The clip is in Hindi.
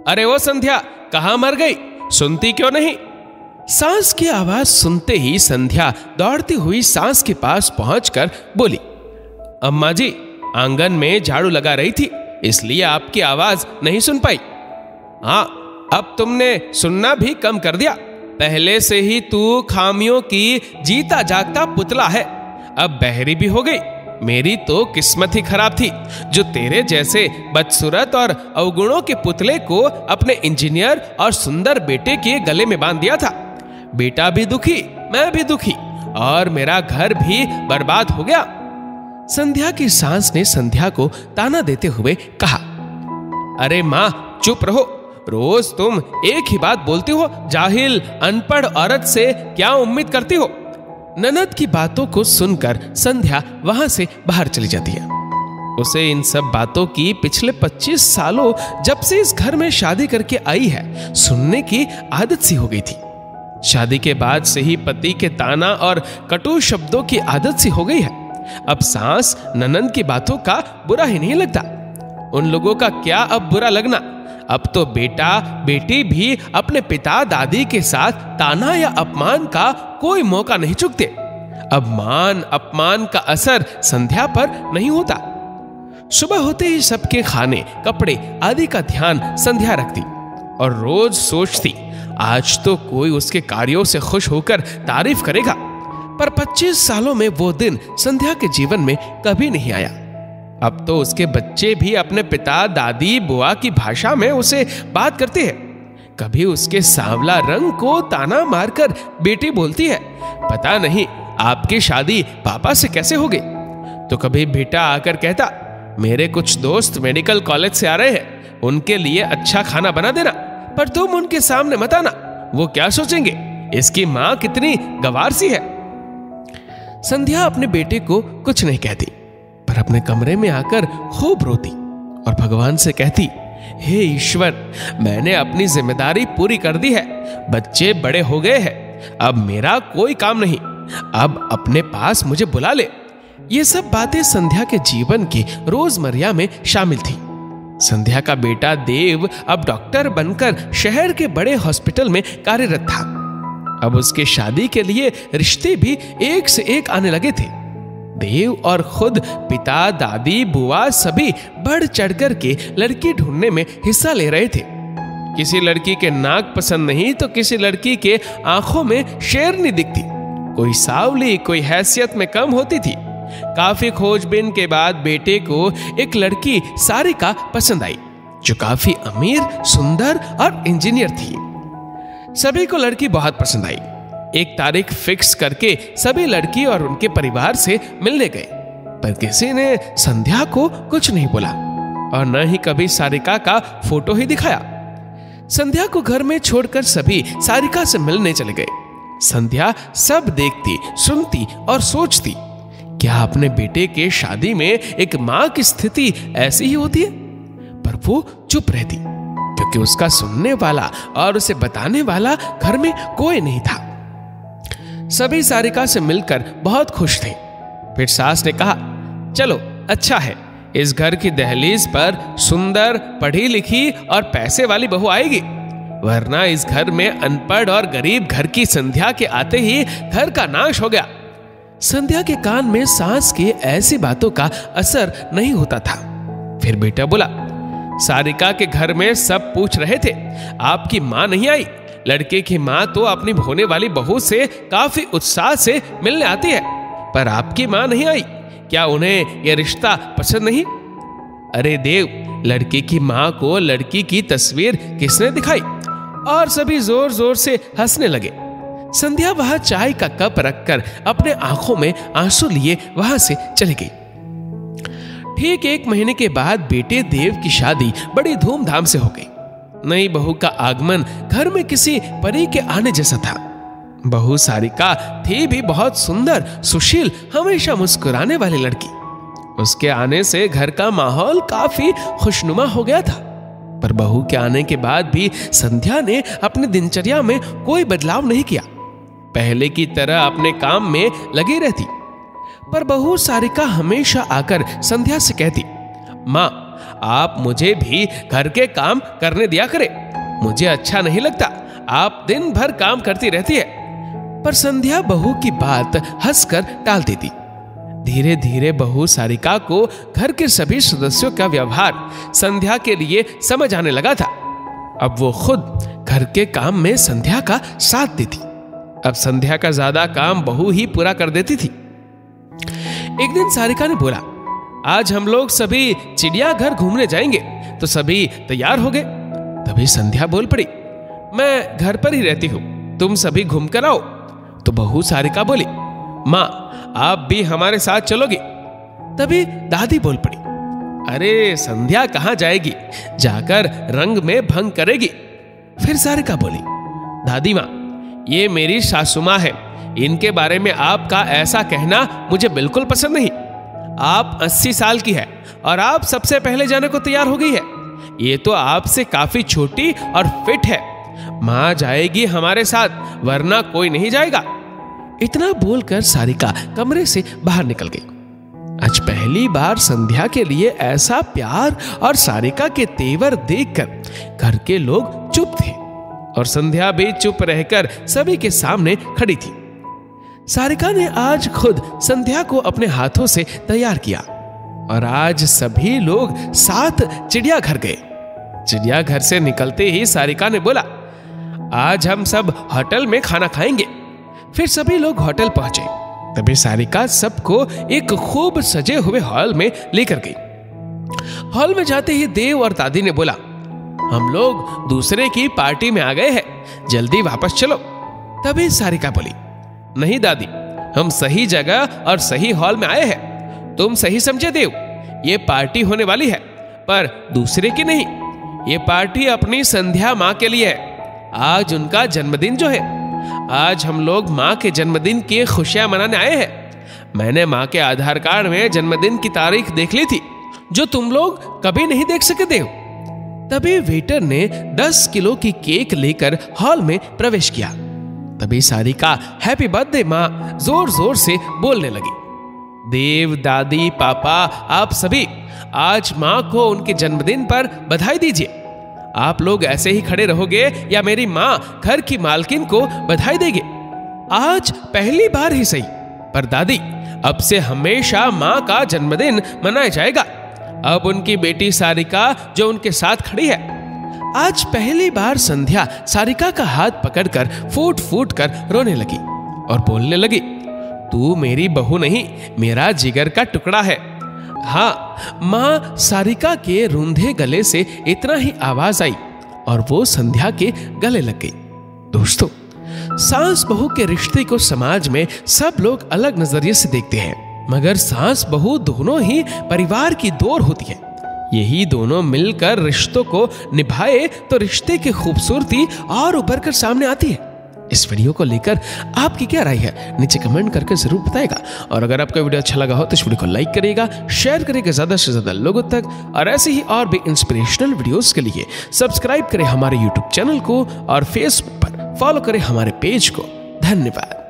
अरे वो संध्या, कहाँ मर गई? सुनती क्यों नहीं? सांस की आवाज सुनते ही संध्या दौड़ती हुई सांस के पास पहुंचकर बोली, अम्मा जी, आंगन में झाड़ू लगा रही थी, इसलिए आपकी आवाज नहीं सुन पाई। हाँ, अब तुमने सुनना भी कम कर दिया। पहले से ही तू खामियों की जीता जागता पुतला है, अब बहरी भी हो गई। मेरी तो किस्मत ही खराब थी जो तेरे जैसे बदसूरत और अवगुणों के पुतले को अपने इंजीनियर और सुंदर बेटे के गले में बांध दिया था। बेटा भी दुखी, मैं भी दुखी, और मेरा घर भी बर्बाद हो गया। संध्या की सास ने संध्या को ताना देते हुए कहा, अरे माँ चुप रहो, रोज तुम एक ही बात बोलती हो। जाहिल अनपढ़ औरत से क्या उम्मीद करती हो? ननद की बातों को सुनकर संध्या वहां से बाहर चली जाती है। उसे इन सब बातों की पिछले 25 सालों जब से इस घर में शादी करके आई है, सुनने की आदत सी हो गई थी। शादी के बाद से ही पति के ताना और कटु शब्दों की आदत सी हो गई है। अब सास ननद की बातों का बुरा ही नहीं लगता। उन लोगों का क्या अब बुरा लगना? अब तो बेटा बेटी भी अपने पिता दादी के साथ ताना या अपमान का कोई मौका नहीं चूकते। अब मान अपमान का असर संध्या पर नहीं होता। सुबह होते ही सबके खाने कपड़े आदि का ध्यान संध्या रखती और रोज सोचती, आज तो कोई उसके कार्यों से खुश होकर तारीफ करेगा। पर 25 सालों में वो दिन संध्या के जीवन में कभी नहीं आया। अब तो उसके बच्चे भी अपने पिता दादी बुआ की भाषा में उसे बात करते हैं। कभी उसके सांवला रंग को ताना मारकर बेटी बोलती है, पता नहीं आपकी शादी पापा से कैसे हो गई। तो कभी बेटा आकर कहता, मेरे कुछ दोस्त मेडिकल कॉलेज से आ रहे हैं, उनके लिए अच्छा खाना बना देना, पर तुम उनके सामने मत आना, वो क्या सोचेंगे, इसकी माँ कितनी गंवार सी है। संध्या अपने बेटे को कुछ नहीं कहती, पर अपने कमरे में आकर खूब रोती और भगवान से कहती, हे ईश्वर, मैंने अपनी जिम्मेदारी पूरी कर दी है, बच्चे बड़े हो गए हैं, अब मेरा कोई काम नहीं, अब अपने पास मुझे बुला ले। ये सब बातें संध्या के जीवन की रोजमर्रा में शामिल थी। संध्या का बेटा देव अब डॉक्टर बनकर शहर के बड़े हॉस्पिटल में कार्यरत था। अब उसके शादी के लिए रिश्ते भी एक से एक आने लगे थे। देव और खुद पिता दादी बुआ सभी बढ़ चढ़कर के लड़की ढूंढने में हिस्सा ले रहे थे। किसी लड़की के नाक पसंद नहीं तो किसी लड़की के आंखों में शेरनी दिखती, कोई सावली कोई हैसियत में कम होती थी। काफी खोजबीन के बाद बेटे को एक लड़की सारिका पसंद आई, जो काफी अमीर सुंदर और इंजीनियर थी। सभी को लड़की बहुत पसंद आई। एक तारीख फिक्स करके सभी लड़की और उनके परिवार से मिलने गए, पर किसी ने संध्या को कुछ नहीं बोला और न ही कभी सारिका का फोटो ही दिखाया। संध्या को घर में छोड़कर सभी सारिका से मिलने चले गए। संध्या सब देखती सुनती और सोचती, क्या अपने बेटे के शादी में एक मां की स्थिति ऐसी ही होती है? पर वो चुप रहती, क्योंकि उसका सुनने वाला और उसे बताने वाला घर में कोई नहीं था। सभी सारिका से मिलकर बहुत खुश थे। फिर सास ने कहा, चलो अच्छा है, इस घर की दहलीज पर सुंदर पढ़ी लिखी और पैसे वाली बहू आएगी, वरना इस घर में अनपढ़ और गरीब घर की संध्या के आते ही घर का नाश हो गया। संध्या के कान में सास के ऐसी बातों का असर नहीं होता था। फिर बेटा बोला, सारिका के घर में सब पूछ रहे थे, आपकी मां नहीं आई। लड़के की मां तो अपनी होने वाली बहू से काफी उत्साह से मिलने आती है, पर आपकी मां नहीं आई, क्या उन्हें यह रिश्ता पसंद नहीं? अरे देव, लड़के की मां को लड़की की तस्वीर किसने दिखाई? और सभी जोर जोर से हंसने लगे। संध्या वहां चाय का कप रखकर अपने आंखों में आंसू लिए वहां से चली गई। ठीक 1 महीने के बाद बेटे देव की शादी बड़ी धूमधाम से हो गई। नई बहू का आगमन घर में किसी परी के आने जैसा था। बहू सारिका थी भी बहुत सुंदर सुशील हमेशा मुस्कुराने वाली लड़की। उसके आने से घर का माहौल काफी खुशनुमा हो गया था। पर बहू के आने के बाद भी संध्या ने अपनी दिनचर्या में कोई बदलाव नहीं किया, पहले की तरह अपने काम में लगी रहती। पर बहू सारिका हमेशा आकर संध्या से कहती, माँ, आप मुझे भी घर के काम करने दिया करे, मुझे अच्छा नहीं लगता, आप दिन भर काम करती रहती है। पर संध्या बहू की बात हंसकर टाल देती। धीरे धीरे बहू सारिका को घर के सभी सदस्यों का व्यवहार संध्या के लिए समझ आने लगा था। अब वो खुद घर के काम में संध्या का साथ देती। अब संध्या का ज्यादा काम बहू ही पूरा कर देती थी। एक दिन सारिका ने बोला, आज हम लोग सभी चिड़ियाघर घूमने जाएंगे, तो सभी तैयार हो गए। तभी संध्या बोल पड़ी, मैं घर पर ही रहती हूं, तुम सभी घूम कर आओ। तो बहू सारिका बोली, माँ आप भी हमारे साथ चलोगी? तभी दादी बोल पड़ी, अरे संध्या कहाँ जाएगी, जाकर रंग में भंग करेगी। फिर सारिका बोली, दादी माँ ये मेरी सासू माँ है, इनके बारे में आपका ऐसा कहना मुझे बिल्कुल पसंद नहीं। आप 80 साल की है और आप सबसे पहले जाने को तैयार हो गई है। ये तो आपसे काफी छोटी और फिट है। माँ जाएगी हमारे साथ, वरना कोई नहीं जाएगा। इतना बोलकर सारिका कमरे से बाहर निकल गई। आज पहली बार संध्या के लिए ऐसा प्यार और सारिका के तेवर देखकर घर के लोग चुप थे और संध्या भी चुप रहकर सभी के सामने खड़ी थी। सारिका ने आज खुद संध्या को अपने हाथों से तैयार किया और आज सभी लोग साथ चिड़ियाघर गए। चिड़ियाघर से निकलते ही सारिका ने बोला, आज हम सब होटल में खाना खाएंगे। फिर सभी लोग होटल पहुंचे। तभी सारिका सबको एक खूब सजे हुए हॉल में लेकर गई। हॉल में जाते ही देव और दादी ने बोला, हम लोग दूसरे की पार्टी में आ गए हैं, जल्दी वापस चलो। तभी सारिका बोली, नहीं दादी, हम सही जगह और सही हॉल में आए हैं। तुम सही समझे देव, ये पार्टी होने वाली है, पर दूसरे की नहीं। ये पार्टी अपनी संध्या माँ के लिए है। आज उनका जन्मदिन जो है, आज हम लोग माँ के जन्मदिन की खुशियां मनाने आए हैं। मैंने माँ के आधार कार्ड में जन्मदिन की तारीख देख ली थी, जो तुम लोग कभी नहीं देख सके देव। तभी वेटर ने 10 किलो की केक लेकर हॉल में प्रवेश किया। तभी सारिका हैप्पी बर्थडे माँ जोर जोर से बोलने लगी। देव, दादी, पापा, आप सभी आज माँ को उनके जन्मदिन पर बधाई दीजिए। आप लोग ऐसे ही खड़े रहोगे या मेरी माँ घर की मालकिन को बधाई देगी? आज पहली बार ही सही, पर दादी अब से हमेशा माँ का जन्मदिन मनाया जाएगा। अब उनकी बेटी सारिका जो उनके साथ खड़ी है। आज पहली बार संध्या सारिका का हाथ पकड़कर फूट फूट कर रोने लगी और बोलने लगी, तू मेरी बहू नहीं, मेरा जिगर का टुकड़ा है। हाँ, माँ सारिका के रूंधे गले से इतना ही आवाज आई और वो संध्या के गले लग गई। दोस्तों, सास बहू के रिश्ते को समाज में सब लोग अलग नजरिए से देखते हैं, मगर सास बहू दोनों ही परिवार की डोर होती है। यही दोनों मिलकर रिश्तों को निभाए तो रिश्ते की खूबसूरती और उभर कर सामने आती है। इस वीडियो को लेकर आपकी क्या राय है, नीचे कमेंट करके जरूर बताएगा। और अगर आपको वीडियो अच्छा लगा हो तो इस वीडियो को लाइक करिएगा, शेयर करिएगा ज्यादा से ज्यादा लोगों तक, और ऐसे ही और भी इंस्पिरेशनल वीडियोस के लिए सब्सक्राइब करें हमारे यूट्यूब चैनल को और फेसबुक पर फॉलो करें हमारे पेज को। धन्यवाद।